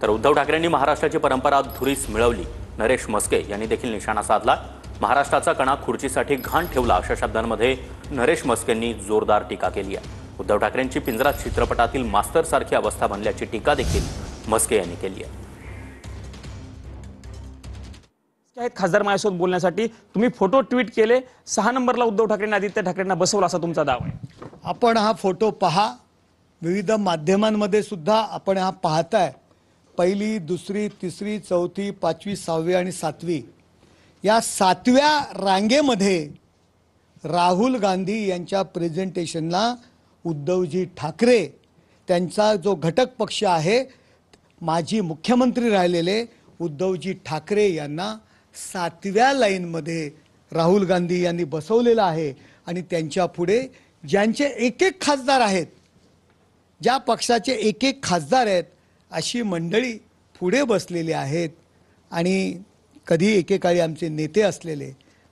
तर उद्धव ठाकरेंनी महाराष्ट्राची परंपरा धुरीस मिळवली, नरेश म्हस्के यांनी देखील निशाणा साधला। महाराष्ट्राचा कणा खुर्चीसाठी घाण ठेवला अशा शब्दांमध्ये नरेश म्हस्केंनी जोरदार टीका केली आहे। उद्धव ठाकरेंची पिंजरा चित्रपटातील मास्तर सारखी अवस्था बनल्याची टीका देखील म्हस्के यांनी केली आहे। खासदार माझ्यासोबत बोलण्यासाठी तुम्ही फोटो ट्विट केले, 6 नंबरला उद्धव ठाकरेंनी आदित्य ठाकरेंना बसवला असा तुमचा दावा आहे। आपण हा फोटो पहा, विविध माध्यमांमध्ये सुद्धा आपण हा पाहताय। पहिली, दुसरी, तिसरी, चौथी, पाचवी, 6वी आणि 7वी या 7व्या रांगेमध्ये राहुल गांधी यांच्या प्रेझेंटेशनला उद्धवजी ठाकरे त्यांचा जो घटक पक्ष आहे, माजी मुख्यमंत्री राहिलेले उद्धवजी ठाकरे यांना 7व्या लाईनमध्ये राहुल गांधी यांनी बसवलेला आहे। आणि त्यांच्या पुढे ज्यांचे एक एक खासदार आहेत, ज्या पक्षाचे एक एक खासदार आहेत, अशी मंडळी पुढे बसलेली आहेत। आणि कधी एकेकाळी आमचे नेते असलेले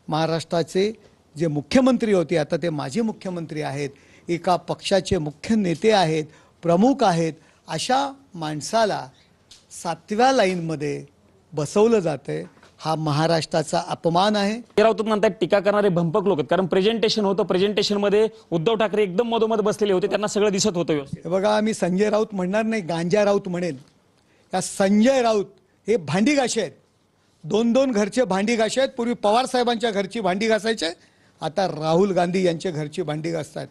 महाराष्ट्राचे जे मुख्यमंत्री होते, आता ते माजी मुख्यमंत्री आहेत, एका पक्षाचे मुख्य नेते आहेत, प्रमुख आहेत, अशा माणसाला 7व्या लाईनमध्ये बसवलं जातंय। हा महाराष्ट्राचा अपमान आहे। राऊत म्हणतात टीका करणारे भंपक लोक आहेत, कारण प्रेझेंटेशन होतं, प्रेझेंटेशनमध्ये उद्धव ठाकरे एकदम मधोमध बसलेले होते, त्यांना सगळं दिसत होतं व्यवस्थित। बघा, मी संजय राऊत म्हणणार नाही, गांजा राऊत म्हणेल। या संजय राऊत हे भांडी घासे आहेत, 2-2 घरचे भांडी घासे आहेत। पूर्वी पवार साहेबांच्या घरची भांडी घासायचे, आता राहुल गांधी यांच्या घरची भांडी घासतात।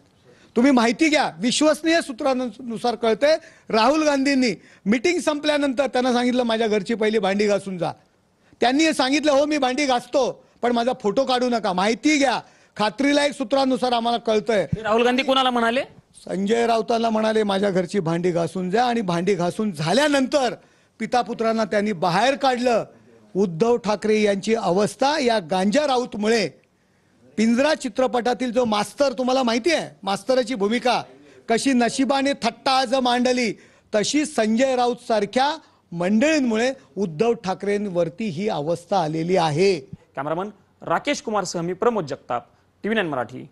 तुम्ही माहिती घ्या, विश्वसनीय सूत्रांनुसार कळते, राहुल गांधींनी मीटिंग संपल्यानंतर त्यांना सांगितलं माझ्या घरची पहिली भांडी घासून जा। त्यांनी सांगितलं हो मी भांडी घासतो, पण माझा फोटो काढू नका। माहिती घ्या, खात्रीलायक सूत्रांनुसार आम्हाला कळतंय। राहुल गांधी कोणाला म्हणाले? संजय राऊतांना म्हणाले माझ्या घरची भांडी घासून जा। आणि भांडी घासून झाल्यानंतर पिता पुत्रांना त्यांनी बाहेर काढलं। उद्धव ठाकरे यांची अवस्था या गांजा राऊतमुळे, पिंजरा चित्रपटातील जो मास्तर, तुम्हाला माहिती आहे मास्तराची भूमिका कशी नशिबाने थट्टा आज मांडली, तशी संजय राऊत सारख्या मंडळींमुळे उद्धव ठाकरेंवरती ही अवस्था आलेली आहे। कॅमेरामन राकेश कुमार सह मी प्रमोद जगताप, TV9 मराठी।